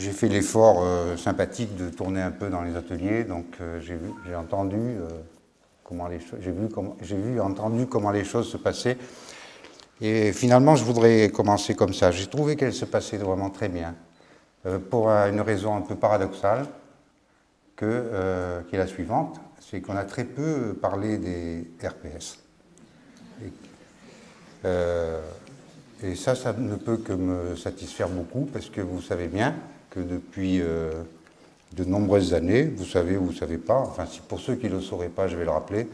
j'ai fait l'effort sympathique de tourner un peu dans les ateliers, donc j'ai entendu entendu comment les choses se passaient. Et finalement, je voudrais commencer comme ça. J'ai trouvé qu'elles se passaient vraiment très bien, pour une raison un peu paradoxale, qui est la suivante, c'est qu'on a très peu parlé des RPS. Et ça ne peut que me satisfaire beaucoup, parce que vous savez bien que depuis de nombreuses années, vous savez ou vous ne savez pas, enfin pour ceux qui ne le sauraient pas, je vais le rappeler,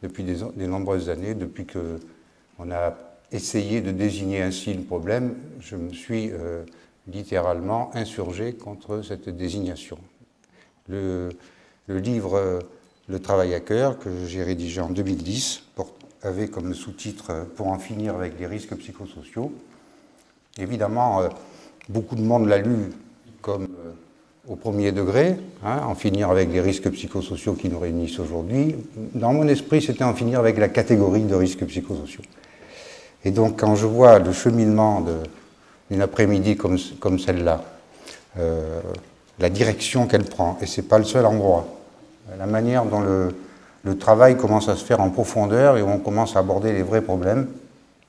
depuis des nombreuses années, depuis qu'on a essayé de désigner ainsi le problème, je me suis littéralement insurgé contre cette désignation. Le livre Le travail à cœur, que j'ai rédigé en 2010, avait comme sous-titre « Pour en finir avec les risques psychosociaux ». Évidemment, beaucoup de monde l'a lu comme au premier degré, hein, en finir avec les risques psychosociaux qui nous réunissent aujourd'hui. Dans mon esprit, c'était en finir avec la catégorie de risques psychosociaux. Et donc, quand je vois le cheminement d'une après-midi comme celle-là, la direction qu'elle prend, et ce n'est pas le seul endroit, la manière dont le travail commence à se faire en profondeur et où on commence à aborder les vrais problèmes,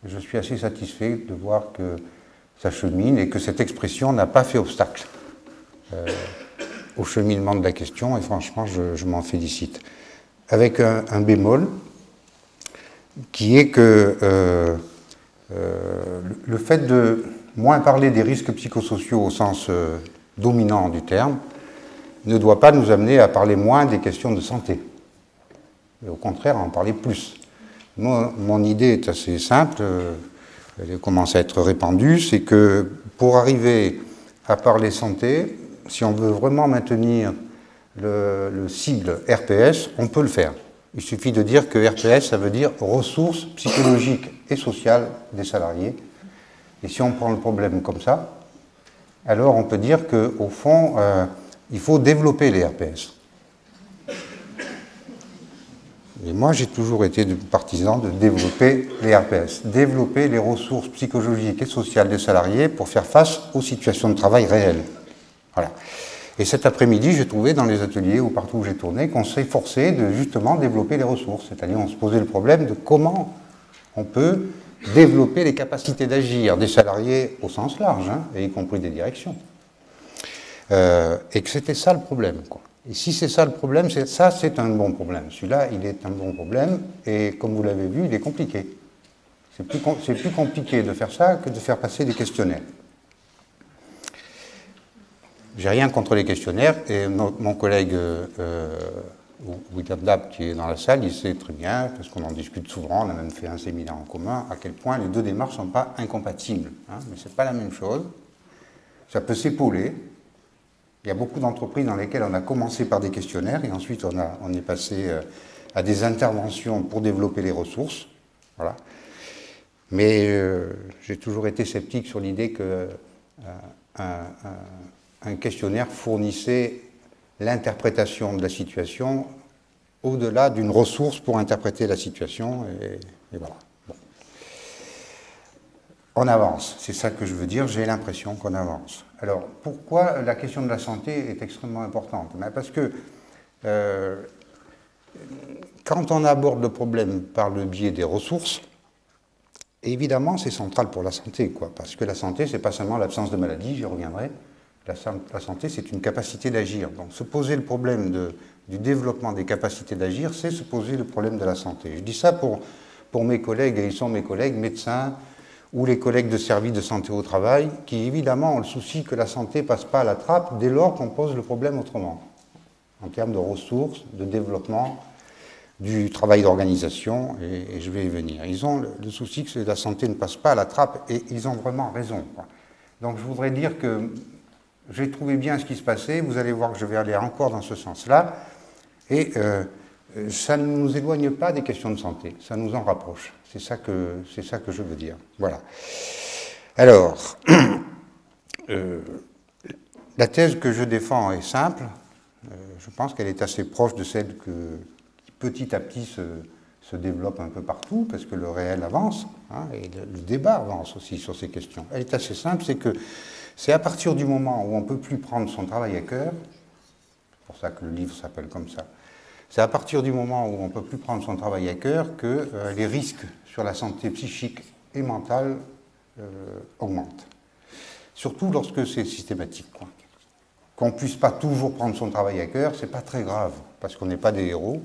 je suis assez satisfait de voir que ça chemine et que cette expression n'a pas fait obstacle au cheminement de la question, et franchement, je m'en félicite. Avec un bémol, qui est que le fait de moins parler des risques psychosociaux au sens dominant du terme ne doit pas nous amener à parler moins des questions de santé. Et au contraire, à en parler plus. Mon idée est assez simple, elle commence à être répandue, c'est que pour arriver à parler santé, si on veut vraiment maintenir le sigle RPS, on peut le faire. Il suffit de dire que RPS, ça veut dire ressources psychologiques et sociales des salariés. Et si on prend le problème comme ça, alors on peut dire qu'au fond, il faut développer les RPS. Et moi, j'ai toujours été partisan de développer les RPS, développer les ressources psychologiques et sociales des salariés pour faire face aux situations de travail réelles. Voilà. Et cet après-midi, j'ai trouvé dans les ateliers ou partout où j'ai tourné qu'on s'efforçait de justement développer les ressources. C'est-à-dire on se posait le problème de comment on peut développer les capacités d'agir des salariés au sens large, hein, et y compris des directions. Et que c'était ça le problème, quoi. Et si c'est ça le problème, c'est un bon problème. Celui-là, il est un bon problème, et comme vous l'avez vu, il est compliqué. C'est plus compliqué de faire ça que de faire passer des questionnaires. J'ai rien contre les questionnaires, et mon collègue William Dab, qui est dans la salle, il sait très bien, parce qu'on en discute souvent, on a même fait un séminaire en commun, à quel point les deux démarches ne sont pas incompatibles. Hein, mais ce n'est pas la même chose. Ça peut s'épauler. Il y a beaucoup d'entreprises dans lesquelles on a commencé par des questionnaires, et ensuite on est passé à des interventions pour développer les ressources. Voilà. Mais j'ai toujours été sceptique sur l'idée que un questionnaire fournissait l'interprétation de la situation au-delà d'une ressource pour interpréter la situation, et voilà. Bon. On avance, c'est ça que je veux dire, j'ai l'impression qu'on avance. Alors, pourquoi la question de la santé est extrêmement importante? Parce que quand on aborde le problème par le biais des ressources, évidemment, c'est central pour la santé, quoi, parce que la santé, c'est pas seulement l'absence de maladie, j'y reviendrai. La santé, c'est une capacité d'agir. Donc, se poser le problème du développement des capacités d'agir, c'est se poser le problème de la santé. Je dis ça pour mes collègues, et ils sont mes collègues médecins, ou les collègues de services de santé au travail, qui évidemment ont le souci que la santé ne passe pas à la trappe dès lors qu'on pose le problème autrement, en termes de ressources, de développement, du travail d'organisation, et je vais y venir. Ils ont le souci que la santé ne passe pas à la trappe, et ils ont vraiment raison, quoi. Donc je voudrais dire que j'ai trouvé bien ce qui se passait, vous allez voir que je vais aller encore dans ce sens-là, et ça ne nous éloigne pas des questions de santé, ça nous en rapproche. C'est ça que je veux dire. Voilà. Alors, la thèse que je défends est simple. Je pense qu'elle est assez proche de celle qui petit à petit se développe un peu partout, parce que le réel avance, hein, et le débat avance aussi sur ces questions. Elle est assez simple, c'est que c'est à partir du moment où on ne peut plus prendre son travail à cœur, c'est pour ça que le livre s'appelle comme ça, c'est à partir du moment où on ne peut plus prendre son travail à cœur que les risques sur la santé psychique et mentale augmentent. Surtout lorsque c'est systématique, quoi. Qu'on ne puisse pas toujours prendre son travail à cœur, c'est pas très grave, parce qu'on n'est pas des héros,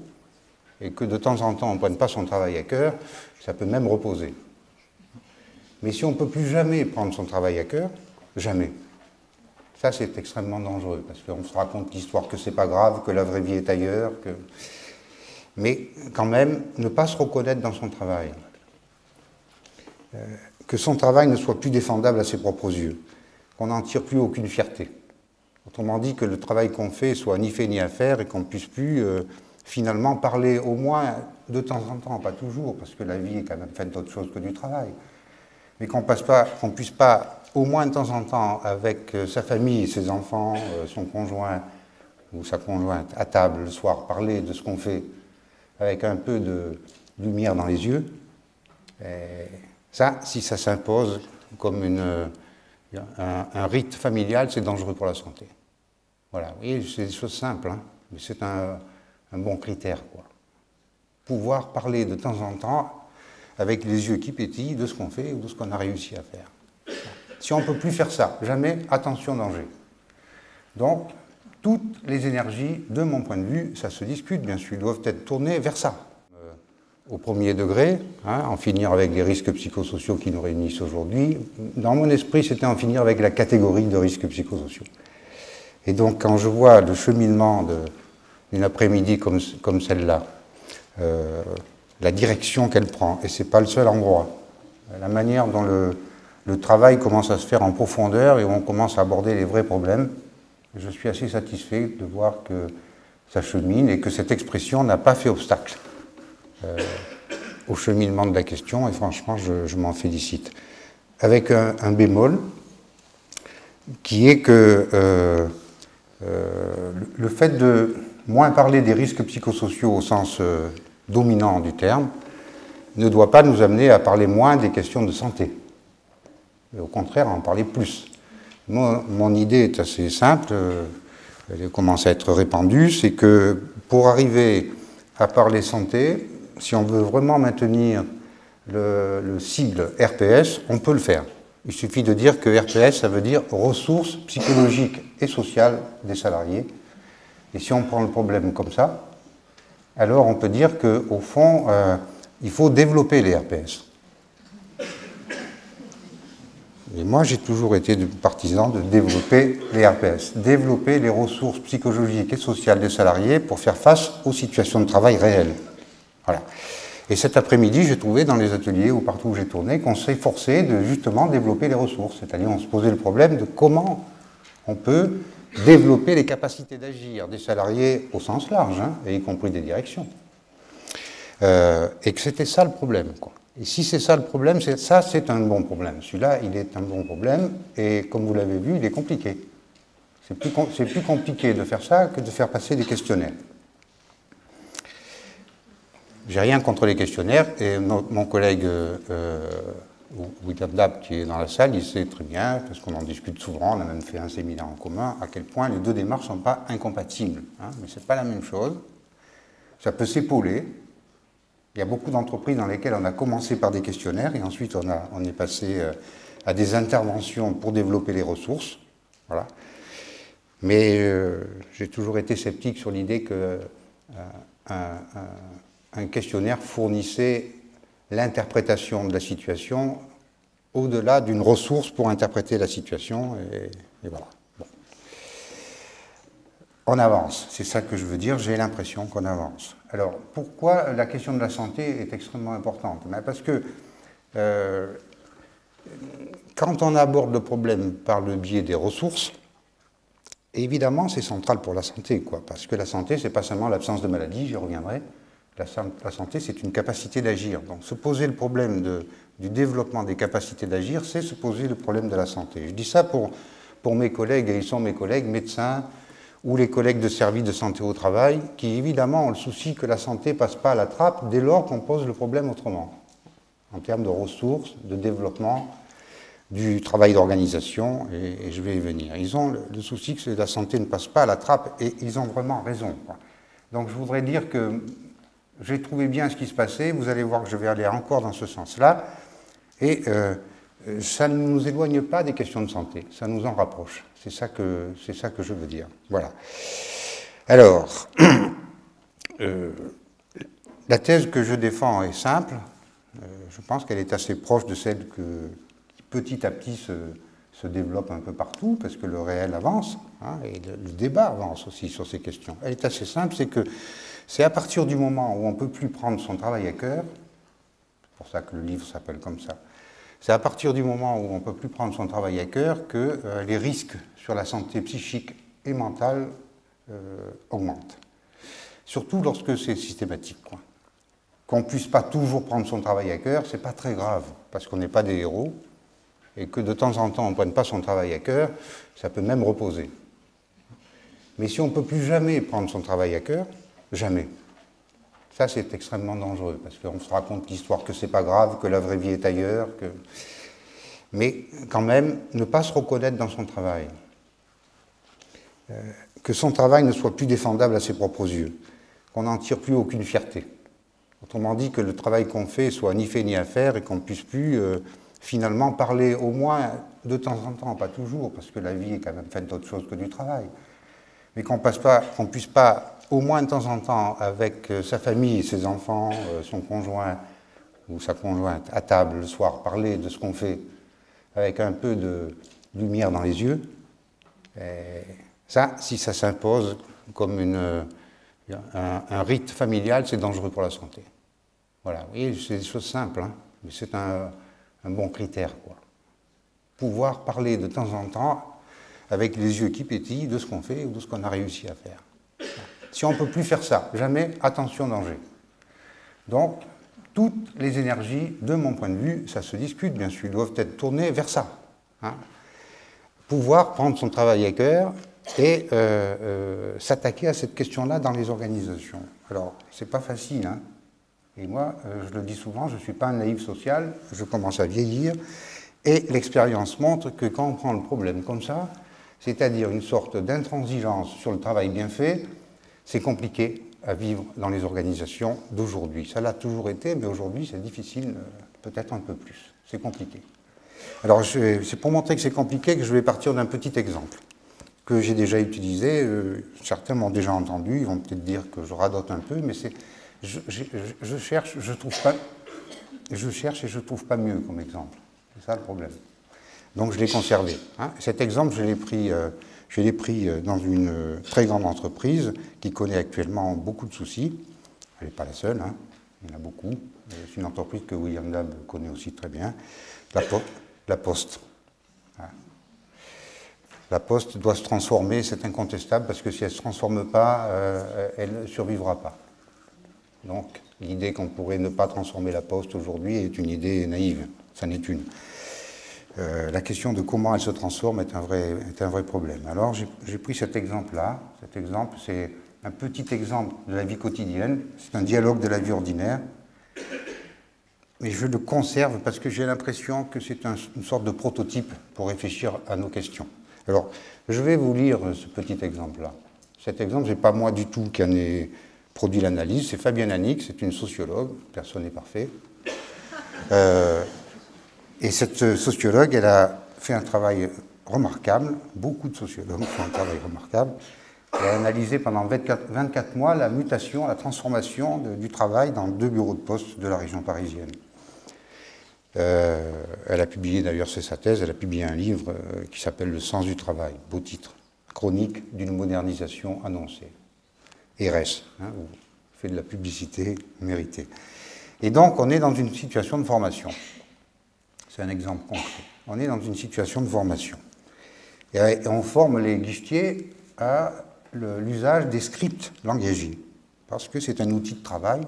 et que de temps en temps on ne prenne pas son travail à cœur, ça peut même reposer. Mais si on ne peut plus jamais prendre son travail à cœur, jamais. Ça, c'est extrêmement dangereux, parce qu'on se raconte l'histoire que c'est pas grave, que la vraie vie est ailleurs, que... Mais quand même, ne pas se reconnaître dans son travail. Que son travail ne soit plus défendable à ses propres yeux, qu'on n'en tire plus aucune fierté. Autrement dit, que le travail qu'on fait soit ni fait ni à faire et qu'on ne puisse plus finalement parler au moins de temps en temps, pas toujours, parce que la vie est quand même faite d'autre chose que du travail, mais qu'on ne puisse pas au moins de temps en temps avec sa famille, ses enfants, son conjoint ou sa conjointe à table le soir parler de ce qu'on fait avec un peu de lumière dans les yeux. Et ça, si ça s'impose comme un rite familial, c'est dangereux pour la santé. Voilà, oui, c'est des choses simples, hein, mais c'est un bon critère, quoi. Pouvoir parler de temps en temps avec les yeux qui pétillent de ce qu'on fait ou de ce qu'on a réussi à faire. Si on ne peut plus faire ça, jamais, attention, danger. Donc, toutes les énergies, de mon point de vue, ça se discute bien sûr, doivent être tournées vers ça. Au premier degré, hein, en finir avec les risques psychosociaux qui nous réunissent aujourd'hui. Dans mon esprit, c'était en finir avec la catégorie de risques psychosociaux. Et donc, quand je vois le cheminement d'une après-midi comme celle-là, la direction qu'elle prend, et ce n'est pas le seul endroit, la manière dont le travail commence à se faire en profondeur et où on commence à aborder les vrais problèmes, je suis assez satisfait de voir que ça chemine et que cette expression n'a pas fait obstacle au cheminement de la question, et franchement, je m'en félicite. Avec un bémol, qui est que le fait de moins parler des risques psychosociaux au sens dominant du terme ne doit pas nous amener à parler moins des questions de santé. Et au contraire, à en parler plus. Mon idée est assez simple, elle commence à être répandue, c'est que pour arriver à parler santé, si on veut vraiment maintenir le sigle RPS, on peut le faire. Il suffit de dire que RPS, ça veut dire ressources psychologiques et sociales des salariés. Et si on prend le problème comme ça, alors on peut dire qu'au fond, il faut développer les RPS. Et moi, j'ai toujours été partisan de développer les RPS, développer les ressources psychologiques et sociales des salariés pour faire face aux situations de travail réelles. Voilà. Et cet après-midi, j'ai trouvé dans les ateliers ou partout où j'ai tourné qu'on s'est forcé de justement développer les ressources. C'est-à-dire on se posait le problème de comment on peut développer les capacités d'agir des salariés au sens large, hein, et y compris des directions. Et que c'était ça le problème, quoi. Et si c'est ça le problème, ça c'est un bon problème. Celui-là, il est un bon problème, et comme vous l'avez vu, il est compliqué. C'est plus compliqué de faire ça que de faire passer des questionnaires. J'ai rien contre les questionnaires, et mon collègue William Dab, qui est dans la salle, il sait très bien, parce qu'on en discute souvent, on a même fait un séminaire en commun, à quel point les deux démarches ne sont pas incompatibles. Hein, mais ce n'est pas la même chose. Ça peut s'épauler. Il y a beaucoup d'entreprises dans lesquelles on a commencé par des questionnaires, et ensuite on est passé à des interventions pour développer les ressources. Voilà. Mais j'ai toujours été sceptique sur l'idée qu'un questionnaire fournissait l'interprétation de la situation au-delà d'une ressource pour interpréter la situation, et voilà. Bon. On avance, c'est ça que je veux dire, j'ai l'impression qu'on avance. Alors, pourquoi la question de la santé est extrêmement importante? Parce que quand on aborde le problème par le biais des ressources, évidemment, c'est central pour la santé, quoi, parce que la santé, c'est pas seulement l'absence de maladie, j'y reviendrai. La santé, c'est une capacité d'agir. Donc, se poser le problème du développement des capacités d'agir, c'est se poser le problème de la santé. Je dis ça pour mes collègues, et ils sont mes collègues, médecins ou les collègues de service de santé au travail, qui évidemment ont le souci que la santé ne passe pas à la trappe dès lors qu'on pose le problème autrement, en termes de ressources, de développement, du travail d'organisation, et je vais y venir. Ils ont le souci que la santé ne passe pas à la trappe, et ils ont vraiment raison, quoi. Donc je voudrais dire que j'ai trouvé bien ce qui se passait, vous allez voir que je vais aller encore dans ce sens-là, et ça ne nous éloigne pas des questions de santé, ça nous en rapproche. C'est ça que je veux dire. Voilà. Alors, la thèse que je défends est simple. Je pense qu'elle est assez proche de celle qui petit à petit se développe un peu partout, parce que le réel avance, hein, et le débat avance aussi sur ces questions. Elle est assez simple, c'est que c'est à partir du moment où on ne peut plus prendre son travail à cœur, c'est pour ça que le livre s'appelle comme ça, c'est à partir du moment où on ne peut plus prendre son travail à cœur que les risques sur la santé psychique et mentale augmentent. Surtout lorsque c'est systématique, quoi. Qu'on ne puisse pas toujours prendre son travail à cœur, c'est pas très grave, parce qu'on n'est pas des héros, et que de temps en temps on ne prenne pas son travail à cœur, ça peut même reposer. Mais si on ne peut plus jamais prendre son travail à cœur, jamais. Ça, c'est extrêmement dangereux, parce qu'on se raconte l'histoire que c'est pas grave, que la vraie vie est ailleurs, mais quand même, ne pas se reconnaître dans son travail. Que son travail ne soit plus défendable à ses propres yeux, qu'on n'en tire plus aucune fierté. Autrement dit, que le travail qu'on fait soit ni fait ni à faire, et qu'on ne puisse plus finalement parler au moins de temps en temps, pas toujours, parce que la vie est quand même faite d'autre chose que du travail, mais qu'on ne puisse pas au moins de temps en temps, avec sa famille, ses enfants, son conjoint ou sa conjointe, à table le soir, parler de ce qu'on fait avec un peu de lumière dans les yeux. Et ça, si ça s'impose comme un rite familial, c'est dangereux pour la santé. Voilà, vous voyez, c'est des choses simples, hein, mais c'est un bon critère, quoi. Pouvoir parler de temps en temps, avec les yeux qui pétillent, de ce qu'on fait ou de ce qu'on a réussi à faire. Si on ne peut plus faire ça, jamais, attention, danger. Donc, toutes les énergies, de mon point de vue, ça se discute bien sûr, doivent être tournées vers ça. Hein. Pouvoir prendre son travail à cœur et s'attaquer à cette question-là dans les organisations. Alors, c'est pas facile, hein. Et moi, je le dis souvent, je ne suis pas un naïf social, je commence à vieillir, et l'expérience montre que quand on prend le problème comme ça, c'est-à-dire une sorte d'intransigeance sur le travail bien fait, c'est compliqué à vivre dans les organisations d'aujourd'hui. Ça l'a toujours été, mais aujourd'hui c'est difficile, peut-être un peu plus. C'est compliqué. Alors c'est pour montrer que c'est compliqué que je vais partir d'un petit exemple que j'ai déjà utilisé. Certains m'ont déjà entendu, ils vont peut-être dire que je radote un peu, mais c'est... Je cherche et je ne trouve pas mieux comme exemple. C'est ça le problème. Donc je l'ai conservé. Hein. Cet exemple, je l'ai pris dans une très grande entreprise qui connaît actuellement beaucoup de soucis. Elle n'est pas la seule, hein. Il y en a beaucoup. C'est une entreprise que William Dab connaît aussi très bien. La Poste. Hein. La Poste doit se transformer, c'est incontestable, parce que si elle ne se transforme pas, elle ne survivra pas. Donc l'idée qu'on pourrait ne pas transformer la Poste aujourd'hui est une idée naïve. Ça n'est une. La question de comment elle se transforme est un vrai problème. Alors j'ai pris cet exemple-là. Cet exemple, c'est un petit exemple de la vie quotidienne. C'est un dialogue de la vie ordinaire. Mais je le conserve parce que j'ai l'impression que c'est une sorte de prototype pour réfléchir à nos questions. Alors, je vais vous lire ce petit exemple-là. Cet exemple, ce n'est pas moi du tout qui en ai produit l'analyse, c'est Fabienne Annick, c'est une sociologue, personne n'est parfait. Et cette sociologue, elle a fait un travail remarquable, beaucoup de sociologues font un travail remarquable. Elle a analysé pendant 24 mois la mutation, la transformation du travail dans 2 bureaux de poste de la région parisienne. Elle a publié, d'ailleurs c'est sa thèse, elle a publié un livre qui s'appelle Le sens du travail, beau titre, chronique d'une modernisation annoncée. RS, hein, vous faites de la publicité méritée. Et donc on est dans une situation de formation. C'est un exemple concret. On est dans une situation de formation. Et on forme les guichetiers à l'usage des scripts langagiers, parce que c'est un outil de travail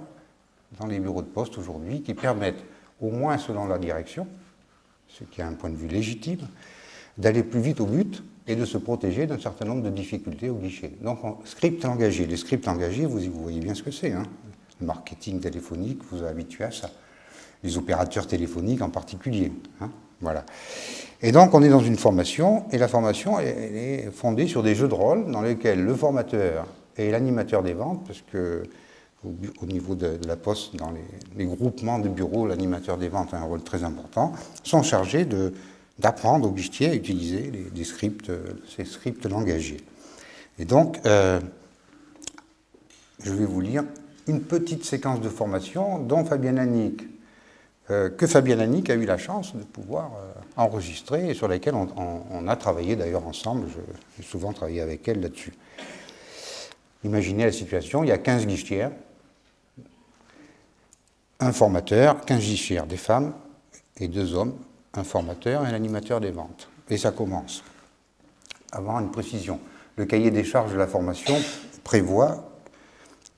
dans les bureaux de poste aujourd'hui qui permettent, au moins selon la direction, ce qui est un point de vue légitime, d'aller plus vite au but et de se protéger d'un certain nombre de difficultés au guichet. Donc, script langagé. Les scripts langagés, vous voyez bien ce que c'est. Hein. Le marketing téléphonique vous a habitué à ça. Les opérateurs téléphoniques en particulier. Hein. Voilà. Et donc, on est dans une formation, et la formation elle est fondée sur des jeux de rôle dans lesquels le formateur et l'animateur des ventes, parce que au niveau de la Poste, dans les groupements de bureaux, l'animateur des ventes a un rôle très important, sont chargés d'apprendre aux guichetiers à utiliser ces scripts langagés. Et donc, je vais vous lire une petite séquence de formation dont Fabienne Annick, que Fabienne Annick a eu la chance de pouvoir enregistrer et sur laquelle on a travaillé d'ailleurs ensemble. J'ai souvent travaillé avec elle là-dessus. Imaginez la situation, il y a 15 guichetières, un formateur, 15 guichetières, des femmes et 2 hommes, un formateur et un animateur des ventes. Et ça commence. Avant une précision, le cahier des charges de la formation prévoit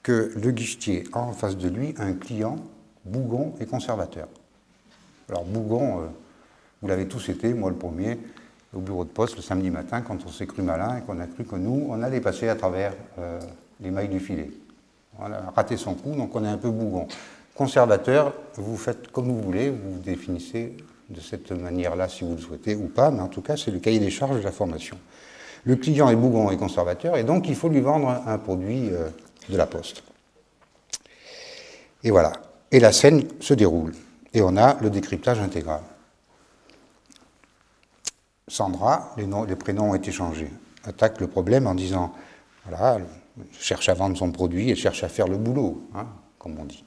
que le guichetier a en face de lui un client bougon et conservateur. Alors bougon, vous l'avez tous été, moi le premier, au bureau de poste le samedi matin quand on s'est cru malin et qu'on a cru que nous, on allait passer à travers les mailles du filet. On a raté son coup, donc on est un peu bougon. Conservateur, vous faites comme vous voulez, vous vous définissez de cette manière-là si vous le souhaitez ou pas, mais en tout cas c'est le cahier des charges de la formation. Le client est bougon et conservateur et donc il faut lui vendre un produit de la Poste. Et voilà. Et la scène se déroule. Et on a le décryptage intégral. Sandra, les prénoms ont été changés, attaque le problème en disant, voilà, elle cherche à vendre son produit, elle cherche à faire le boulot, hein, comme on dit.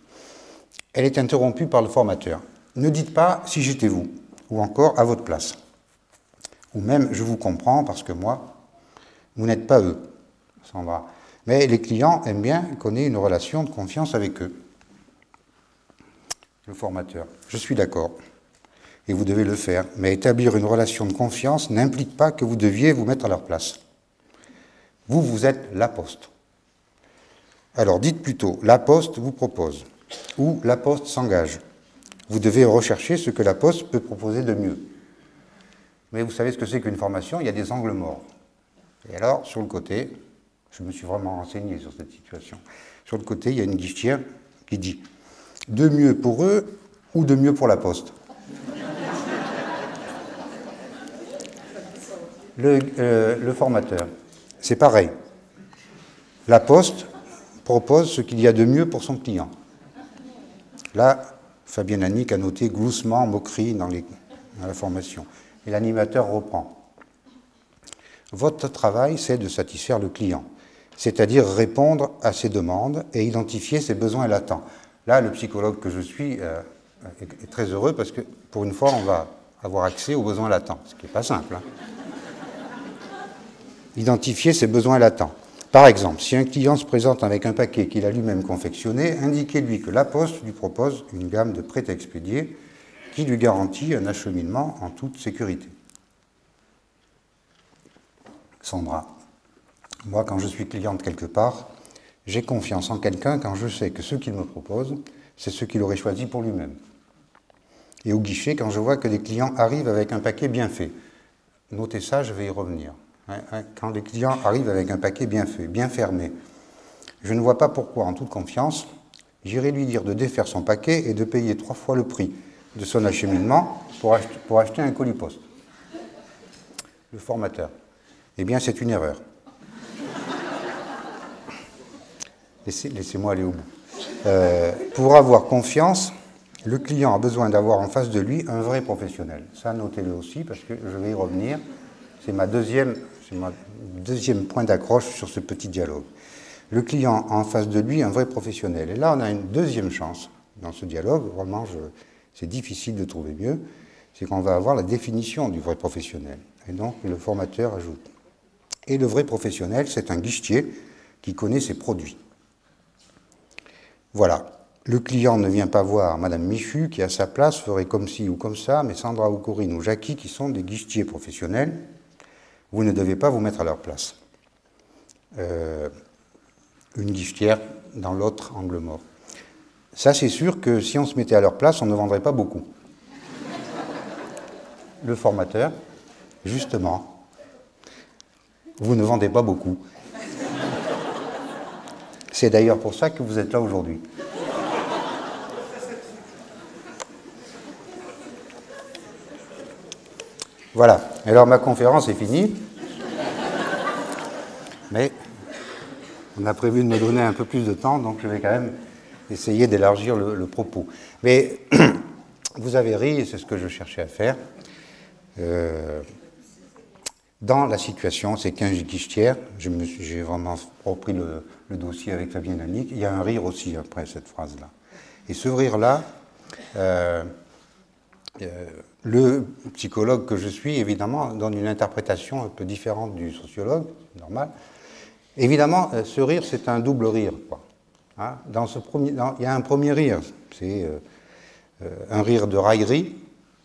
Elle est interrompue par le formateur. Ne dites pas si j'étais vous, ou encore à votre place. Ou même je vous comprends parce que moi, vous n'êtes pas eux, Sandra. Mais les clients aiment bien qu'on ait une relation de confiance avec eux. Le formateur, je suis d'accord, et vous devez le faire, mais établir une relation de confiance n'implique pas que vous deviez vous mettre à leur place. Vous, vous êtes la Poste. Alors dites plutôt, la Poste vous propose, ou la Poste s'engage. Vous devez rechercher ce que la Poste peut proposer de mieux. Mais vous savez ce que c'est qu'une formation, il y a des angles morts. Et alors, sur le côté, je me suis vraiment renseigné sur cette situation, sur le côté, il y a une guichetière qui dit « de mieux pour eux ou de mieux pour la Poste ?» Le formateur, c'est pareil. La Poste propose ce qu'il y a de mieux pour son client. Là, Fabienne Annick a noté gloussement, moquerie dans la formation. Et l'animateur reprend. Votre travail, c'est de satisfaire le client, c'est-à-dire répondre à ses demandes et identifier ses besoins latents. Là, le psychologue que je suis est très heureux parce que, pour une fois, on va avoir accès aux besoins latents, ce qui n'est pas simple. Hein. Identifier ses besoins latents. Par exemple, si un client se présente avec un paquet qu'il a lui-même confectionné, indiquez-lui que la Poste lui propose une gamme de prêts à expédier qui lui garantit un acheminement en toute sécurité. Sandra, moi, quand je suis cliente quelque part, j'ai confiance en quelqu'un quand je sais que ce qu'il me propose, c'est ce qu'il aurait choisi pour lui-même. Et au guichet, quand je vois que des clients arrivent avec un paquet bien fait. Notez ça, je vais y revenir. Quand les clients arrivent avec un paquet bien fait, bien fermé, je ne vois pas pourquoi, en toute confiance, j'irai lui dire de défaire son paquet et de payer 3 fois le prix de son acheminement pour acheter un colis poste. Le formateur. Eh bien, c'est une erreur. Laissez-moi aller au bout. Pour avoir confiance, le client a besoin d'avoir en face de lui un vrai professionnel. Ça, notez-le aussi, parce que je vais y revenir. C'est mon deuxième point d'accroche sur ce petit dialogue. Le client a en face de lui un vrai professionnel. Et là, on a une deuxième chance dans ce dialogue. Vraiment, c'est difficile de trouver mieux. C'est qu'on va avoir la définition du vrai professionnel. Et donc, le formateur ajoute. Et le vrai professionnel, c'est un guichetier qui connaît ses produits. Voilà. Le client ne vient pas voir Madame Michu, qui à sa place ferait comme ci ou comme ça, mais Sandra ou Corinne ou Jackie, qui sont des guichetiers professionnels, vous ne devez pas vous mettre à leur place. Une guichetière dans l'autre angle mort. Ça, c'est sûr que si on se mettait à leur place, on ne vendrait pas beaucoup. Le formateur, justement, vous ne vendez pas beaucoup. C'est d'ailleurs pour ça que vous êtes là aujourd'hui. Voilà, alors ma conférence est finie, mais on a prévu de me donner un peu plus de temps, donc je vais quand même essayer d'élargir le propos. Mais vous avez ri, et c'est ce que je cherchais à faire. Dans la situation, c'est 15 guichetières, j'ai vraiment repris le dossier avec Fabien Lanique, il y a un rire aussi après cette phrase-là. Et ce rire-là, le psychologue que je suis, évidemment, donne une interprétation un peu différente du sociologue, c'est normal. Évidemment, ce rire, c'est un double rire, quoi. Hein, il y a un premier rire, c'est un rire de raillerie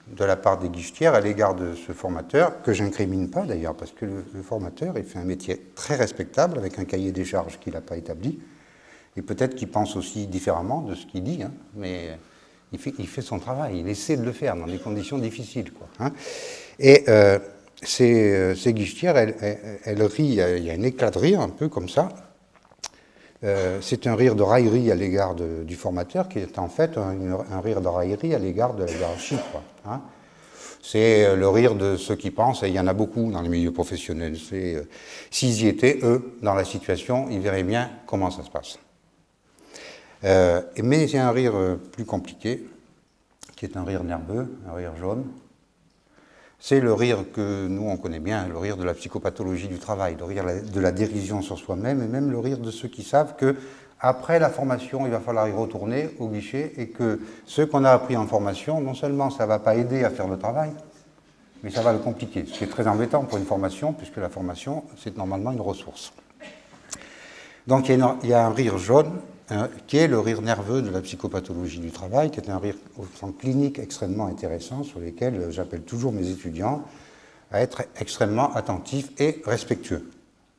de la part des guichetières à l'égard de ce formateur, que je n'incrimine pas d'ailleurs, parce que le formateur, il fait un métier très respectable, avec un cahier des charges qu'il n'a pas établi, et peut-être qu'il pense aussi différemment de ce qu'il dit, hein, mais il fait son travail, il essaie de le faire dans des conditions difficiles, quoi, hein. Et ces guichetières, elles rient, il y a un éclat de rire, un peu comme ça. C'est un rire de raillerie à l'égard du formateur, qui est en fait un rire de raillerie à l'égard de la hiérarchie, quoi, hein. C'est le rire de ceux qui pensent, et il y en a beaucoup dans les milieux professionnels, s'ils y étaient, eux, dans la situation, ils verraient bien comment ça se passe. Mais il y a un rire plus compliqué, qui est un rire nerveux, un rire jaune. C'est le rire que nous, on connaît bien, le rire de la psychopathologie du travail, le rire de la dérision sur soi-même, et même le rire de ceux qui savent qu'après la formation, il va falloir y retourner au guichet, et que ce qu'on a appris en formation, non seulement ça ne va pas aider à faire le travail, mais ça va le compliquer, ce qui est très embêtant pour une formation, puisque la formation, c'est normalement une ressource. Donc il y a un rire jaune, qui est le rire nerveux de la psychopathologie du travail, qui est un rire au sens clinique extrêmement intéressant, sur lequel j'appelle toujours mes étudiants à être extrêmement attentifs et respectueux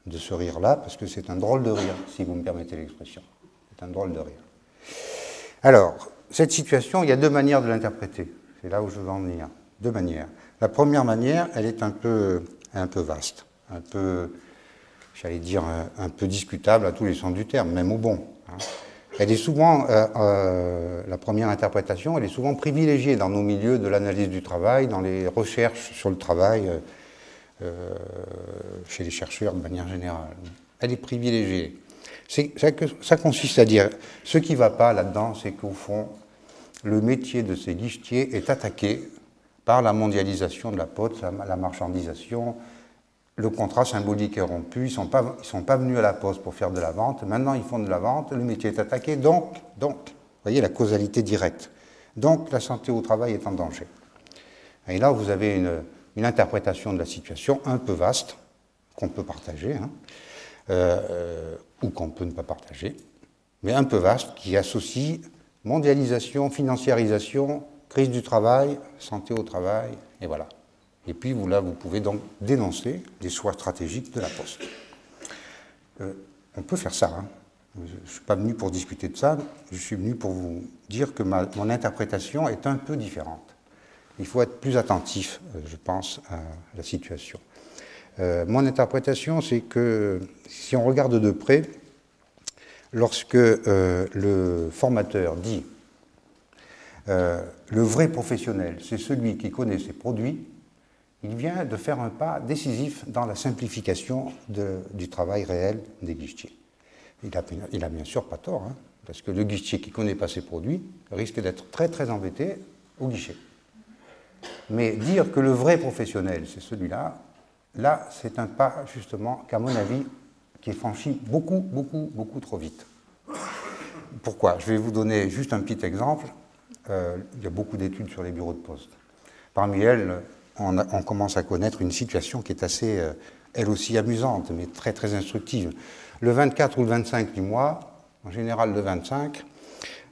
de ce rire-là, parce que c'est un drôle de rire, si vous me permettez l'expression. C'est un drôle de rire. Alors, cette situation, il y a deux manières de l'interpréter. C'est là où je veux en venir. Deux manières. La première manière, elle est un peu vaste, un peu, j'allais dire, un peu discutable à tous les sens du terme, même au bon. Elle est souvent, la première interprétation, elle est souvent privilégiée dans nos milieux de l'analyse du travail, dans les recherches sur le travail, chez les chercheurs de manière générale. Elle est privilégiée. Ça consiste à dire, ce qui ne va pas là-dedans, c'est qu'au fond, le métier de ces guichetiers est attaqué par la mondialisation de la poste, la marchandisation. Le contrat symbolique est rompu, ils ne sont pas venus à la poste pour faire de la vente, maintenant ils font de la vente, le métier est attaqué, donc, vous voyez la causalité directe. Donc la santé au travail est en danger. Et là, vous avez une interprétation de la situation un peu vaste, qu'on peut partager, hein, ou qu'on peut ne pas partager, mais un peu vaste, qui associe mondialisation, financiarisation, crise du travail, santé au travail, et voilà. Et puis là, vous pouvez donc dénoncer les choix stratégiques de la Poste. On peut faire ça, hein. Je ne suis pas venu pour discuter de ça, je suis venu pour vous dire que mon interprétation est un peu différente. Il faut être plus attentif, je pense, à la situation. Mon interprétation, c'est que si on regarde de près, lorsque le formateur dit le vrai professionnel, c'est celui qui connaît ses produits, il vient de faire un pas décisif dans la simplification du travail réel des guichetiers. Il a bien sûr pas tort, hein, parce que le guichetier qui ne connaît pas ses produits risque d'être très très embêté au guichet. Mais dire que le vrai professionnel, c'est celui-là, là, c'est un pas, justement, qu'à mon avis, qui est franchi beaucoup trop vite. Pourquoi? Je vais vous donner juste un petit exemple. Il y a beaucoup d'études sur les bureaux de poste. Parmi elles, on commence à connaître une situation qui est assez, elle aussi, amusante, mais très très instructive. Le 24 ou le 25 du mois, en général le 25,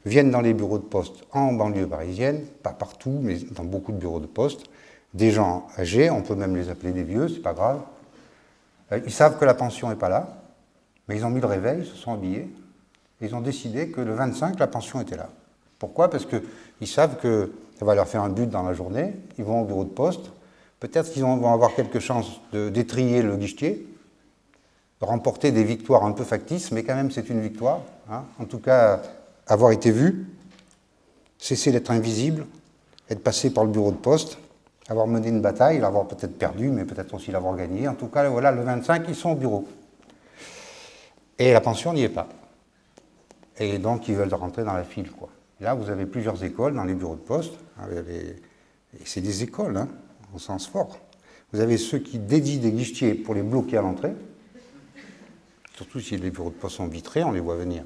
viennent dans les bureaux de poste en banlieue parisienne, pas partout, mais dans beaucoup de bureaux de poste, des gens âgés, on peut même les appeler des vieux, c'est pas grave. Ils savent que la pension n'est pas là, mais ils ont mis le réveil, ils se sont habillés, et ils ont décidé que le 25, la pension était là. Pourquoi? Parce qu'ils savent que ça va leur faire un but dans la journée, ils vont au bureau de poste, peut-être qu'ils vont avoir quelques chances d'étrier le guichetier, remporter des victoires un peu factices, mais quand même c'est une victoire. Hein. En tout cas, avoir été vu, cesser d'être invisible, être passé par le bureau de poste, avoir mené une bataille, l'avoir peut-être perdu, mais peut-être aussi l'avoir gagné. En tout cas, voilà, le 25, ils sont au bureau. Et la pension n'y est pas. Et donc, ils veulent rentrer dans la file, quoi. Là, vous avez plusieurs écoles dans les bureaux de poste. Et c'est des écoles, hein, au sens fort. Vous avez ceux qui dédient des guichetiers pour les bloquer à l'entrée. Surtout si les bureaux de poste sont vitrés, on les voit venir.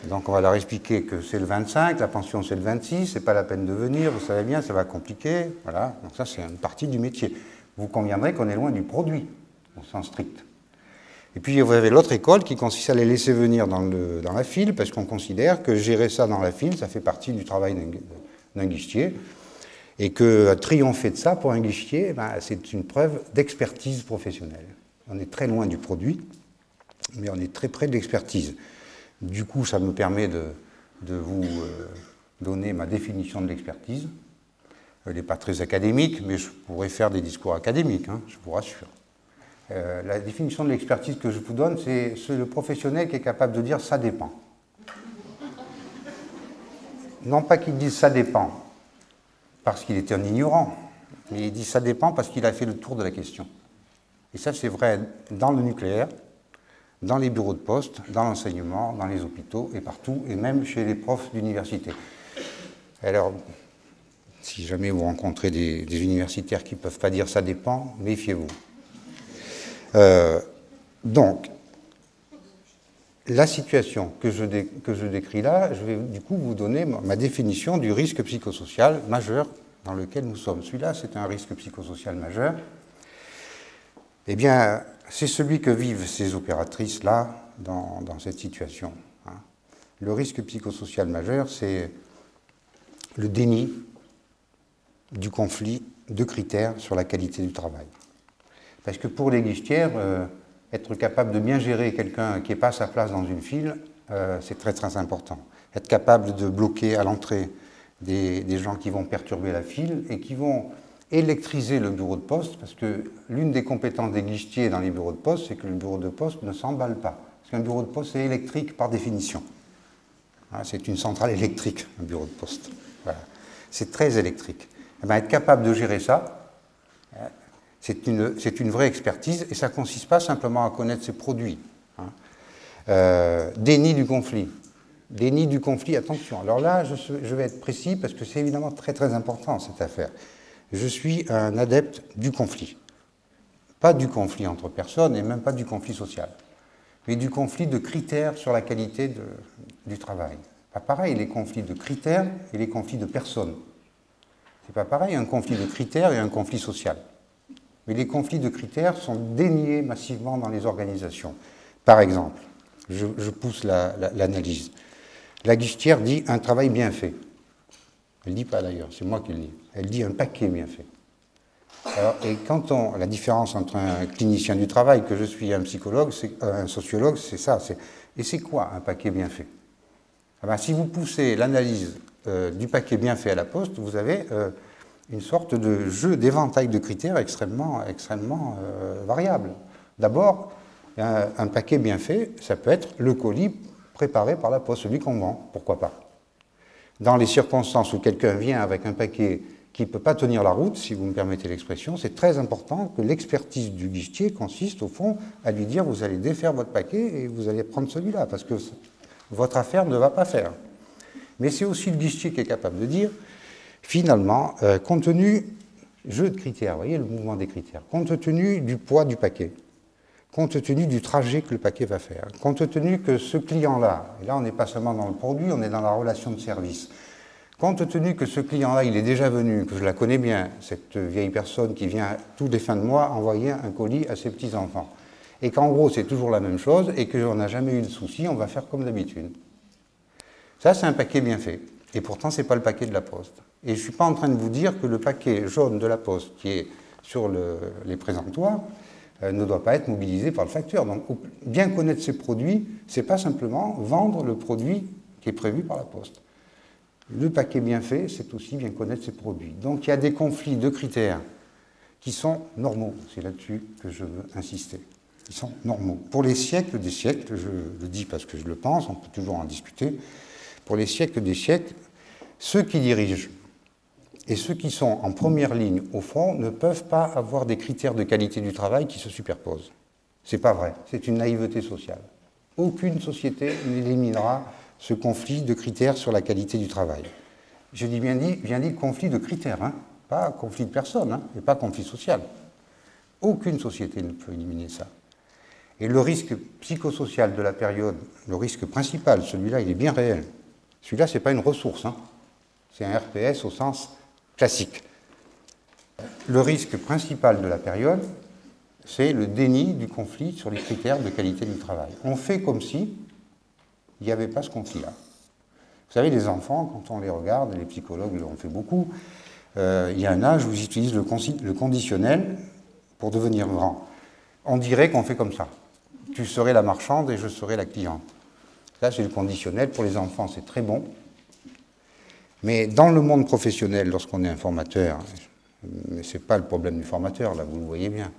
Donc, on va leur expliquer que c'est le 25, la pension c'est le 26, c'est pas la peine de venir, vous savez bien, ça va compliquer. Voilà, donc ça, c'est une partie du métier. Vous conviendrez qu'on est loin du produit, au sens strict. Et puis, vous avez l'autre école qui consiste à les laisser venir dans la file, parce qu'on considère que gérer ça dans la file, ça fait partie du travail d'un guichetier, et que triompher de ça pour un guichetier, ben, c'est une preuve d'expertise professionnelle. On est très loin du produit, mais on est très près de l'expertise. Du coup, ça me permet de vous donner ma définition de l'expertise. Elle n'est pas très académique, mais je pourrais faire des discours académiques, hein, je vous rassure. La définition de l'expertise que je vous donne, c'est le professionnel qui est capable de dire « ça dépend ». Non pas qu'il dise « ça dépend » parce qu'il était un ignorant, mais il dit « ça dépend » parce qu'il a fait le tour de la question. Et ça, c'est vrai dans le nucléaire, dans les bureaux de poste, dans l'enseignement, dans les hôpitaux et partout, et même chez les profs d'université. Alors, si jamais vous rencontrez des universitaires qui ne peuvent pas dire « ça dépend », méfiez-vous. Donc, la situation que je décris là, je vais du coup vous donner ma définition du risque psychosocial majeur dans lequel nous sommes. Celui-là, c'est un risque psychosocial majeur. Eh bien, c'est celui que vivent ces opératrices-là dans cette situation. Hein. Le risque psychosocial majeur, c'est le déni du conflit de critères sur la qualité du travail. Parce que pour les guichetières, être capable de bien gérer quelqu'un qui n'est pas à sa place dans une file, c'est très très important. Être capable de bloquer à l'entrée des gens qui vont perturber la file et qui vont électriser le bureau de poste, parce que l'une des compétences des guichetiers dans les bureaux de poste, c'est que le bureau de poste ne s'emballe pas. Parce qu'un bureau de poste, c'est électrique par définition. C'est une centrale électrique, un bureau de poste. Voilà. C'est très électrique. Et bien, être capable de gérer ça, c'est une vraie expertise, et ça ne consiste pas simplement à connaître ses produits. Déni du conflit. Déni du conflit, attention. Alors là, je vais être précis, parce que c'est évidemment très très important, cette affaire. Je suis un adepte du conflit. Pas du conflit entre personnes, et même pas du conflit social, mais du conflit de critères sur la qualité du travail. Pas pareil, les conflits de critères et les conflits de personnes. C'est pas pareil, un conflit de critères et un conflit social. Mais les conflits de critères sont déniés massivement dans les organisations. Par exemple, je pousse l'analyse. La guichetière dit un travail bien fait. Elle ne dit pas d'ailleurs, c'est moi qui le dis. Elle dit un paquet bien fait. Alors, et quand la différence entre un clinicien du travail, que je suis, un psychologue, un sociologue, c'est ça. Et c'est quoi un paquet bien fait? Ah ben, si vous poussez l'analyse du paquet bien fait à la poste, vous avez une sorte de jeu d'éventail de critères extrêmement variable. D'abord, un paquet bien fait, ça peut être le colis préparé par la poste, celui qu'on vend, pourquoi pas. Dans les circonstances où quelqu'un vient avec un paquet qui ne peut pas tenir la route, si vous me permettez l'expression, c'est très important que l'expertise du guichetier consiste, au fond, à lui dire vous allez défaire votre paquet et vous allez prendre celui-là, parce que votre affaire ne va pas faire. Mais c'est aussi le guichetier qui est capable de dire finalement, compte tenu, jeu de critères, vous voyez le mouvement des critères, compte tenu du poids du paquet, compte tenu du trajet que le paquet va faire, compte tenu que ce client-là, et là on n'est pas seulement dans le produit, on est dans la relation de service, compte tenu que ce client-là, il est déjà venu, que je la connais bien, cette vieille personne qui vient tous les fins de mois envoyer un colis à ses petits-enfants, et qu'en gros c'est toujours la même chose, et qu'on n'a jamais eu de souci, on va faire comme d'habitude. Ça c'est un paquet bien fait, et pourtant ce n'est pas le paquet de la poste. Et je ne suis pas en train de vous dire que le paquet jaune de la poste qui est sur les présentoirs ne doit pas être mobilisé par le facteur. Donc, bien connaître ses produits, ce n'est pas simplement vendre le produit qui est prévu par la poste. Le paquet bien fait, c'est aussi bien connaître ses produits. Donc, il y a des conflits de critères qui sont normaux. C'est là-dessus que je veux insister. Ils sont normaux. Pour les siècles des siècles, je le dis parce que je le pense, on peut toujours en discuter, pour les siècles des siècles, ceux qui dirigent et ceux qui sont en première ligne au front ne peuvent pas avoir des critères de qualité du travail qui se superposent. C'est pas vrai, c'est une naïveté sociale. Aucune société n'éliminera ce conflit de critères sur la qualité du travail. Je dis bien dit conflit de critères, hein, pas conflit de personnes, hein, et pas conflit social. Aucune société ne peut éliminer ça. Et le risque psychosocial de la période, le risque principal, celui-là, il est bien réel. Celui-là, ce n'est pas une ressource, hein. C'est un RPS au sens classique. Le risque principal de la période, c'est le déni du conflit sur les critères de qualité du travail. On fait comme si il n'y avait pas ce conflit-là. Vous savez, les enfants, quand on les regarde, les psychologues l'ont fait beaucoup, il y a un âge où ils utilisent le conditionnel pour devenir grand. On dirait qu'on fait comme ça. Tu serais la marchande et je serais la cliente. Ça, c'est le conditionnel. Pour les enfants, c'est très bon. Mais dans le monde professionnel, lorsqu'on est un formateur, mais ce n'est pas le problème du formateur, là, vous le voyez bien.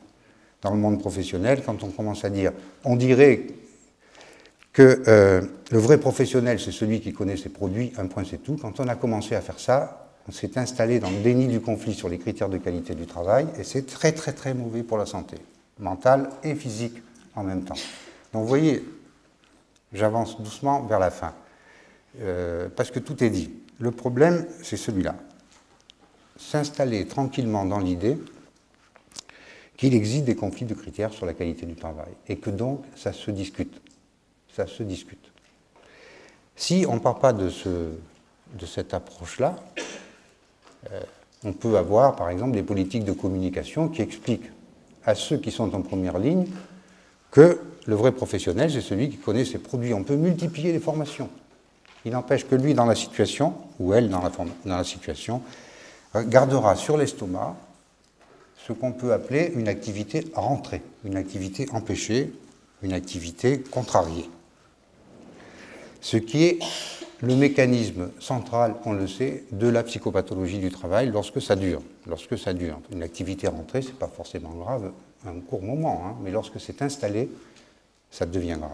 Dans le monde professionnel, quand on commence à dire, on dirait que le vrai professionnel, c'est celui qui connaît ses produits, un point c'est tout. Quand on a commencé à faire ça, on s'est installé dans le déni du conflit sur les critères de qualité du travail, et c'est très très très mauvais pour la santé, mentale et physique en même temps. Donc vous voyez, j'avance doucement vers la fin, parce que tout est dit. Le problème, c'est celui-là. S'installer tranquillement dans l'idée qu'il existe des conflits de critères sur la qualité du travail, et que donc ça se discute. Ça se discute. Si on ne part pas de cette approche-là, on peut avoir, par exemple, des politiques de communication qui expliquent à ceux qui sont en première ligne que le vrai professionnel, c'est celui qui connaît ses produits. On peut multiplier les formations. Il n'empêche que lui, dans la situation, ou elle, dans la situation, gardera sur l'estomac ce qu'on peut appeler une activité rentrée, une activité empêchée, une activité contrariée. Ce qui est le mécanisme central, on le sait, de la psychopathologie du travail lorsque ça dure. Lorsque ça dure. Une activité rentrée, ce n'est pas forcément grave un court moment, hein, mais lorsque c'est installé, ça devient grave.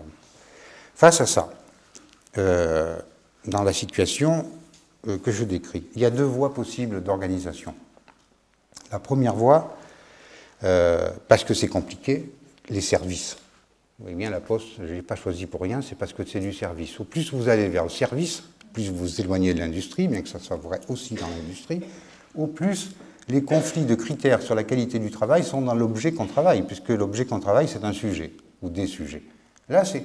Face à ça, dans la situation que je décris, il y a deux voies possibles d'organisation. La première voie, parce que c'est compliqué, les services. Vous voyez bien, la Poste, je ne l'ai pas choisi pour rien, c'est parce que c'est du service. Au plus vous allez vers le service, plus vous vous éloignez de l'industrie, bien que ça soit vrai aussi dans l'industrie, au plus les conflits de critères sur la qualité du travail sont dans l'objet qu'on travaille, puisque l'objet qu'on travaille, c'est un sujet, ou des sujets. Là, c'est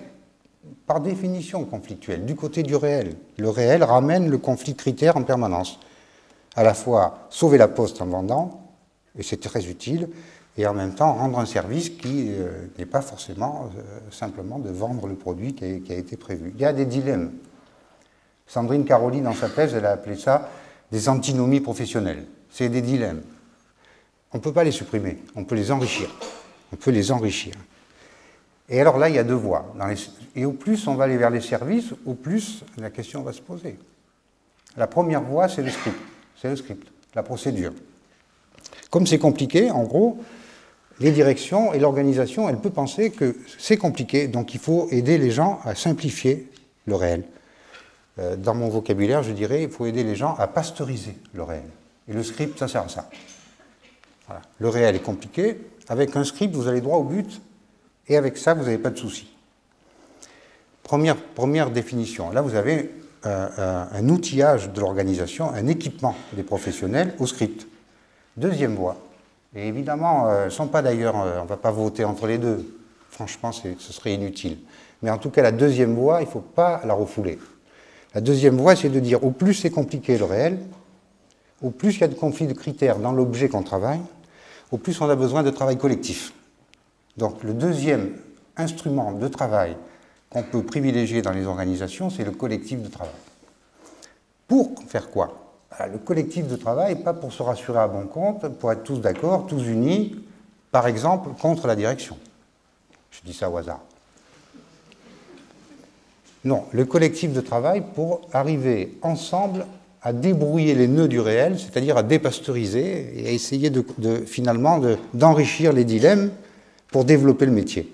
par définition conflictuel, du côté du réel. Le réel ramène le conflit de critères en permanence. À la fois sauver la Poste en vendant, et c'est très utile, et en même temps rendre un service qui n'est pas forcément simplement de vendre le produit qui a été prévu. Il y a des dilemmes. Sandrine Caroli, dans sa thèse, elle a appelé ça des antinomies professionnelles. C'est des dilemmes. On ne peut pas les supprimer, on peut les enrichir. On peut les enrichir. Et alors là, il y a deux voies. Et au plus on va aller vers les services, au plus la question va se poser. La première voie, c'est le script. C'est le script, la procédure. Comme c'est compliqué, en gros, les directions et l'organisation, elle peut penser que c'est compliqué, donc il faut aider les gens à simplifier le réel. Dans mon vocabulaire, je dirais, il faut aider les gens à pasteuriser le réel. Et le script, ça sert à ça. Voilà. Le réel est compliqué. Avec un script, vous allez droit au but, et avec ça, vous n'avez pas de soucis. Première définition. Là, vous avez un outillage de l'organisation, un équipement des professionnels au script. Deuxième voie. Et évidemment, elles ne sont pas d'ailleurs, on ne va pas voter entre les deux. Franchement, ce serait inutile. Mais en tout cas, la deuxième voie, il ne faut pas la refouler. La deuxième voie, c'est de dire, au plus c'est compliqué le réel, au plus il y a de conflits de critères dans l'objet qu'on travaille, au plus on a besoin de travail collectif. Donc le deuxième instrument de travail qu'on peut privilégier dans les organisations, c'est le collectif de travail. Pour faire quoi ? Le collectif de travail, pas pour se rassurer à bon compte, pour être tous d'accord, tous unis, par exemple, contre la direction. Je dis ça au hasard. Non, le collectif de travail pour arriver ensemble à débrouiller les nœuds du réel, c'est-à-dire à dépasteuriser et à essayer finalement d'enrichir les dilemmes pour développer le métier.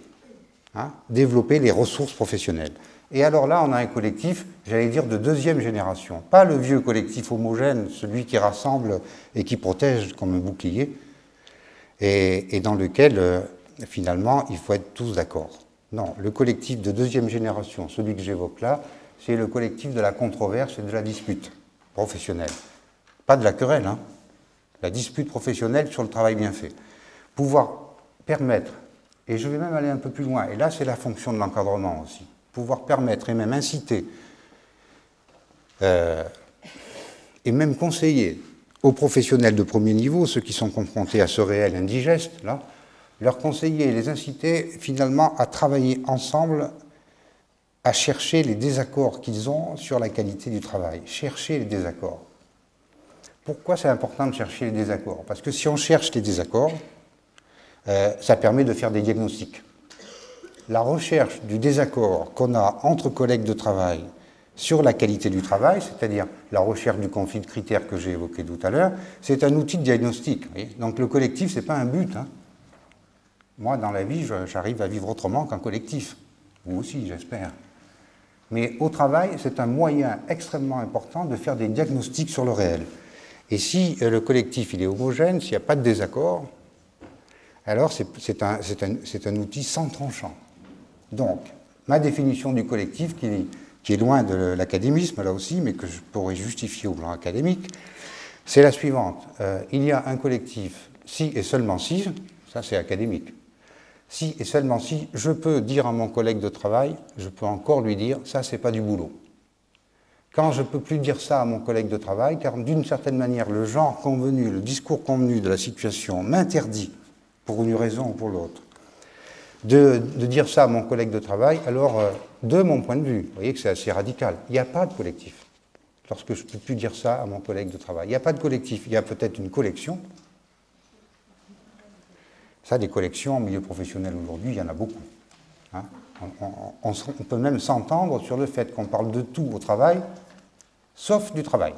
hein, développer les ressources professionnelles. Et alors là, on a un collectif, j'allais dire, de deuxième génération. Pas le vieux collectif homogène, celui qui rassemble et qui protège comme un bouclier, et dans lequel, finalement, il faut être tous d'accord. Non, le collectif de deuxième génération, celui que j'évoque là, c'est le collectif de la controverse et de la dispute professionnelle. Pas de la querelle, hein. La dispute professionnelle sur le travail bien fait. Pouvoir permettre, et je vais même aller un peu plus loin, et là c'est la fonction de l'encadrement aussi, pouvoir permettre et même inciter et même conseiller aux professionnels de premier niveau, ceux qui sont confrontés à ce réel indigeste, là, leur conseiller et les inciter finalement à travailler ensemble, à chercher les désaccords qu'ils ont sur la qualité du travail. Chercher les désaccords. Pourquoi c'est important de chercher les désaccords? Parce que si on cherche les désaccords, ça permet de faire des diagnostics. La recherche du désaccord qu'on a entre collègues de travail sur la qualité du travail, c'est-à-dire la recherche du conflit de critères que j'ai évoqué tout à l'heure, c'est un outil de diagnostic. Donc le collectif, ce n'est pas un but. Hein. Moi, dans la vie, j'arrive à vivre autrement qu'un collectif. Vous aussi, j'espère. Mais au travail, c'est un moyen extrêmement important de faire des diagnostics sur le réel. Et si le collectif il est homogène, s'il n'y a pas de désaccord, alors c'est un outil sans tranchant. Donc, ma définition du collectif, qui est loin de l'académisme là aussi, mais que je pourrais justifier au plan académique, c'est la suivante. Il y a un collectif, si et seulement si, ça c'est académique, si et seulement si je peux dire à mon collègue de travail, je peux encore lui dire, ça c'est pas du boulot. Quand je ne peux plus dire ça à mon collègue de travail, car d'une certaine manière, le genre convenu, le discours convenu de la situation m'interdit, pour une raison ou pour l'autre, de dire ça à mon collègue de travail, alors, de mon point de vue, vous voyez que c'est assez radical, il n'y a pas de collectif. Lorsque je ne peux plus dire ça à mon collègue de travail, il n'y a pas de collectif, il y a peut-être une collection. Ça, des collections en milieu professionnel aujourd'hui, il y en a beaucoup. Hein. On peut même s'entendre sur le fait qu'on parle de tout au travail, sauf du travail.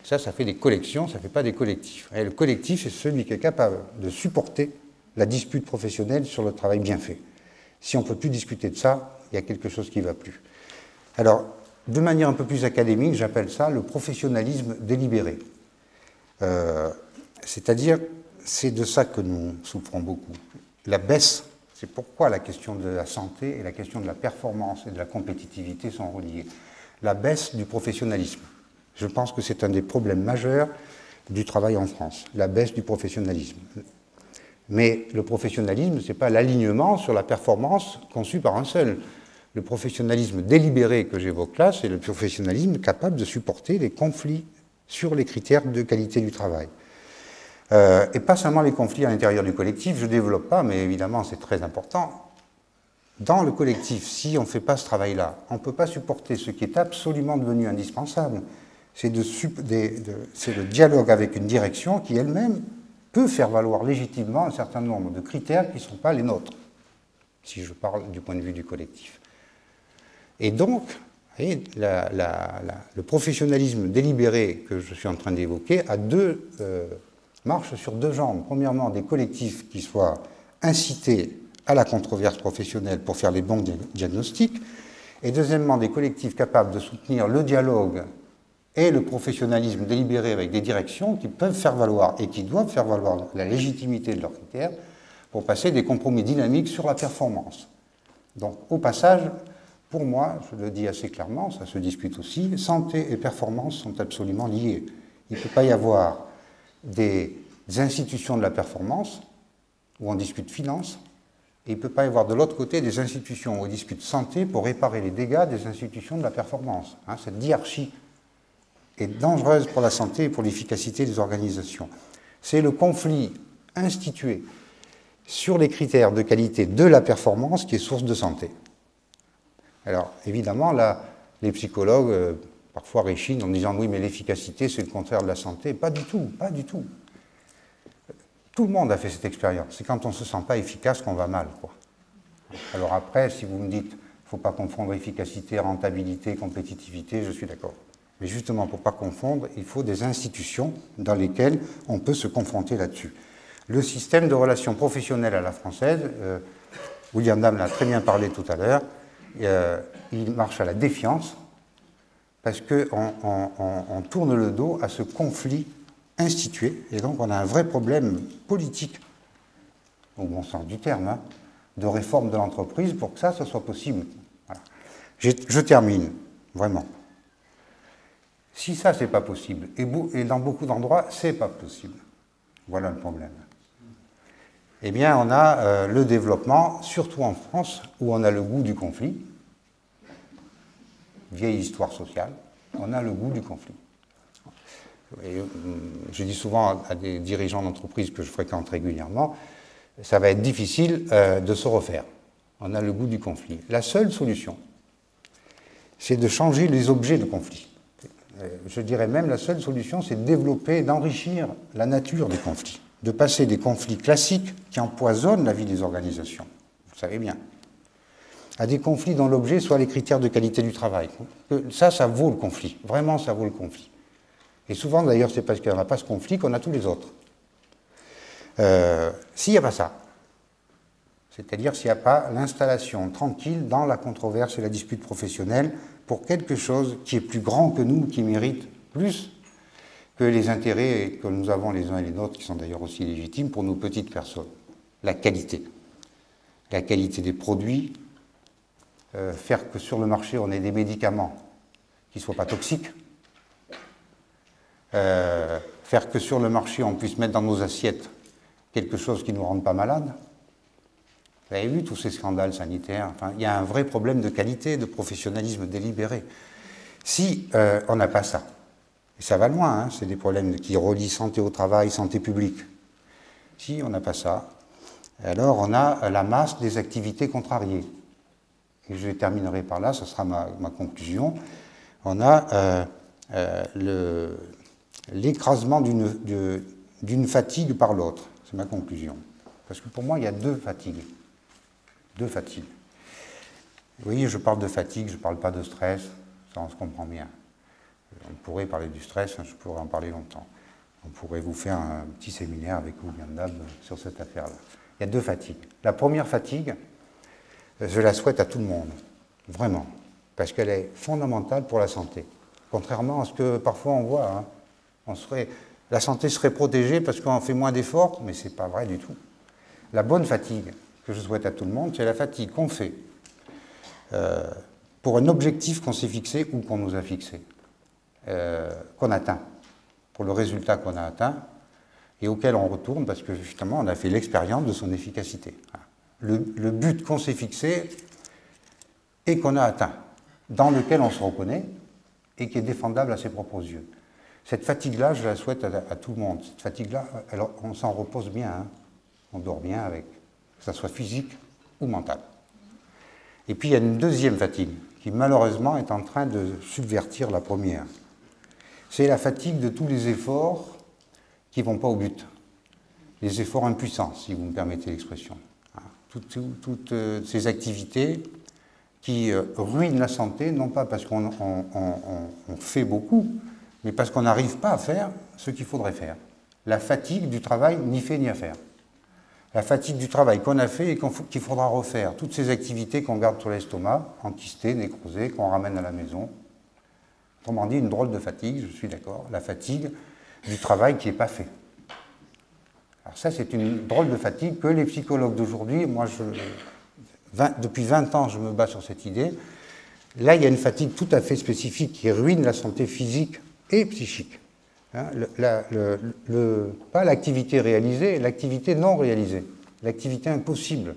Ça fait des collections, ça ne fait pas des collectifs. Et le collectif, c'est celui qui est capable de supporter la dispute professionnelle sur le travail bien fait. Si on ne peut plus discuter de ça, il y a quelque chose qui ne va plus. Alors, de manière un peu plus académique, j'appelle ça le professionnalisme délibéré. C'est-à-dire, c'est de ça que nous souffrons beaucoup. La baisse, c'est pourquoi la question de la santé et la question de la performance et de la compétitivité sont reliées. La baisse du professionnalisme. Je pense que c'est un des problèmes majeurs du travail en France, la baisse du professionnalisme. Mais le professionnalisme, ce n'est pas l'alignement sur la performance conçue par un seul. Le professionnalisme délibéré que j'évoque là, c'est le professionnalisme capable de supporter les conflits sur les critères de qualité du travail. Et pas seulement les conflits à l'intérieur du collectif, je ne développe pas, mais évidemment c'est très important. Dans le collectif, si on ne fait pas ce travail-là, on ne peut pas supporter ce qui est absolument devenu indispensable. C'est le dialogue avec une direction qui elle-même peut faire valoir légitimement un certain nombre de critères qui ne sont pas les nôtres, si je parle du point de vue du collectif. Et donc, vous voyez, le professionnalisme délibéré que je suis en train d'évoquer marche sur deux jambes. Premièrement, des collectifs qui soient incités à la controverse professionnelle pour faire les bons diagnostics, et deuxièmement, des collectifs capables de soutenir le dialogue et le professionnalisme délibéré avec des directions qui peuvent faire valoir et qui doivent faire valoir la légitimité de leurs critères pour passer des compromis dynamiques sur la performance. Donc, au passage, pour moi, je le dis assez clairement, ça se discute aussi, santé et performance sont absolument liées. Il ne peut pas y avoir des institutions de la performance où on discute finance, et il ne peut pas y avoir de l'autre côté des institutions où on discute santé pour réparer les dégâts des institutions de la performance. Hein, cette diarchie est dangereuse pour la santé et pour l'efficacité des organisations. C'est le conflit institué sur les critères de qualité de la performance qui est source de santé. Alors, évidemment, là, les psychologues parfois réchinent en disant « oui, mais l'efficacité, c'est le contraire de la santé ». Pas du tout, pas du tout. Tout le monde a fait cette expérience. C'est quand on ne se sent pas efficace qu'on va mal, quoi. Alors après, si vous me dites « il ne faut pas confondre efficacité, rentabilité, compétitivité », je suis d'accord. Mais justement, pour ne pas confondre, il faut des institutions dans lesquelles on peut se confronter là-dessus. Le système de relations professionnelles à la française, William Dam l'a très bien parlé tout à l'heure, il marche à la défiance parce qu'on tourne le dos à ce conflit institué, et donc on a un vrai problème politique, au bon sens du terme, hein, de réforme de l'entreprise pour que ça soit possible. Voilà. Je termine, vraiment. Si ça, c'est pas possible, et dans beaucoup d'endroits, c'est pas possible, voilà le problème. Eh bien, on a le développement, surtout en France, où on a le goût du conflit, vieille histoire sociale, on a le goût du conflit. Et, je dis souvent à des dirigeants d'entreprise que je fréquente régulièrement, ça va être difficile de se refaire. On a le goût du conflit. La seule solution, c'est de changer les objets de conflit. Je dirais même la seule solution, c'est de développer, d'enrichir la nature des conflits, de passer des conflits classiques qui empoisonnent la vie des organisations, vous le savez bien, à des conflits dont l'objet soit les critères de qualité du travail. Ça vaut le conflit. Vraiment, ça vaut le conflit. Et souvent, d'ailleurs, c'est parce qu'il n'y a pas ce conflit qu'on a tous les autres. S'il n'y a pas ça, c'est-à-dire s'il n'y a pas l'installation tranquille dans la controverse et la dispute professionnelle pour quelque chose qui est plus grand que nous, qui mérite plus que les intérêts que nous avons les uns et les nôtres, qui sont d'ailleurs aussi légitimes pour nos petites personnes. La qualité des produits, faire que sur le marché on ait des médicaments qui ne soient pas toxiques, faire que sur le marché on puisse mettre dans nos assiettes quelque chose qui ne nous rende pas malades. Vous avez vu tous ces scandales sanitaires, enfin, il y a un vrai problème de qualité, de professionnalisme délibéré. Si on n'a pas ça, et ça va loin, hein, c'est des problèmes qui relient santé au travail, santé publique. Si on n'a pas ça, alors on a la masse des activités contrariées. Et je terminerai par là, ce sera ma conclusion. On a l'écrasement d'une fatigue par l'autre. C'est ma conclusion. Parce que pour moi, il y a deux fatigues. Deux fatigues. Vous voyez, je parle de fatigue, je ne parle pas de stress, ça on se comprend bien. On pourrait parler du stress, je pourrais en parler longtemps. On pourrait vous faire un petit séminaire avec William Dam sur cette affaire-là. Il y a deux fatigues. La première fatigue, je la souhaite à tout le monde, vraiment, parce qu'elle est fondamentale pour la santé. Contrairement à ce que parfois on voit, hein, la santé serait protégée parce qu'on fait moins d'efforts, mais ce n'est pas vrai du tout. La bonne fatigue que je souhaite à tout le monde, c'est la fatigue qu'on fait pour un objectif qu'on s'est fixé ou qu'on nous a fixé, qu'on atteint, pour le résultat qu'on a atteint et auquel on retourne parce que justement on a fait l'expérience de son efficacité. Le but qu'on s'est fixé et qu'on a atteint, dans lequel on se reconnaît et qui est défendable à ses propres yeux. Cette fatigue-là, je la souhaite à tout le monde. Cette fatigue-là, on s'en repose bien, hein. On dort bien avec, que ça soit physique ou mental. Et puis il y a une deuxième fatigue qui malheureusement est en train de subvertir la première. C'est la fatigue de tous les efforts qui ne vont pas au but. Les efforts impuissants, si vous me permettez l'expression. Toutes ces activités qui ruinent la santé, non pas parce qu'on fait beaucoup, mais parce qu'on n'arrive pas à faire ce qu'il faudrait faire. La fatigue du travail, ni fait ni à faire. La fatigue du travail qu'on a fait et qu'il faudra refaire. Toutes ces activités qu'on garde sur l'estomac, enquistées, nécrosées, qu'on ramène à la maison. Autrement dit, une drôle de fatigue, je suis d'accord. La fatigue du travail qui n'est pas fait. Alors ça, c'est une drôle de fatigue que les psychologues d'aujourd'hui, moi, depuis 20 ans, je me bats sur cette idée. Là, il y a une fatigue tout à fait spécifique qui ruine la santé physique et psychique. Hein, pas l'activité réalisée, l'activité non réalisée, l'activité impossible.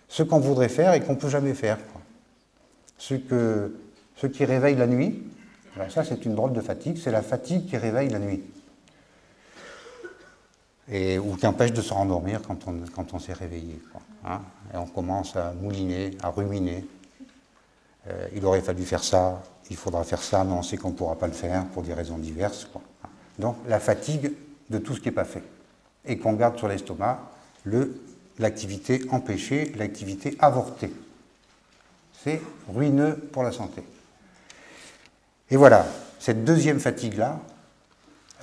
Ce qu'on voudrait faire et qu'on ne peut jamais faire. Quoi. Ce qui réveille la nuit, alors ça c'est une drôle de fatigue, c'est la fatigue qui réveille la nuit. Ou qui empêche de se rendormir quand on s'est réveillé. Quoi, hein, et on commence à mouliner, à ruminer. Il aurait fallu faire ça, il faudra faire ça, mais on sait qu'on ne pourra pas le faire pour des raisons diverses. Quoi. Donc la fatigue de tout ce qui n'est pas fait. Et qu'on garde sur l'estomac l'activité empêchée, l'activité avortée. C'est ruineux pour la santé. Et voilà, cette deuxième fatigue-là,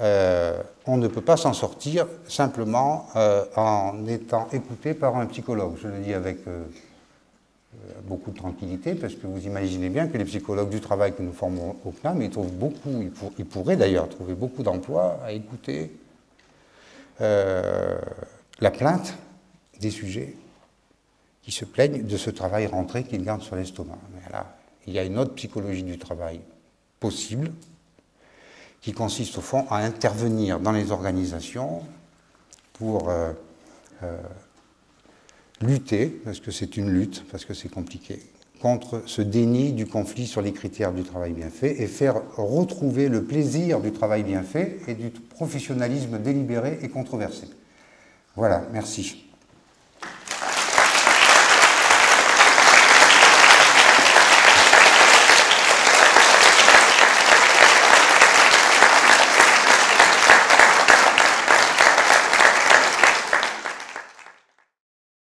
on ne peut pas s'en sortir simplement en étant écouté par un psychologue. Je le dis avec beaucoup de tranquillité, parce que vous imaginez bien que les psychologues du travail que nous formons au CNAM, ils pourraient d'ailleurs trouver beaucoup d'emplois à écouter la plainte des sujets qui se plaignent de ce travail rentré qu'ils gardent sur l'estomac. Mais là, il y a une autre psychologie du travail possible, qui consiste au fond à intervenir dans les organisations pour lutter, parce que c'est une lutte, parce que c'est compliqué, contre ce déni du conflit sur les critères du travail bien fait et faire retrouver le plaisir du travail bien fait et du professionnalisme délibéré et controversé. Voilà, merci.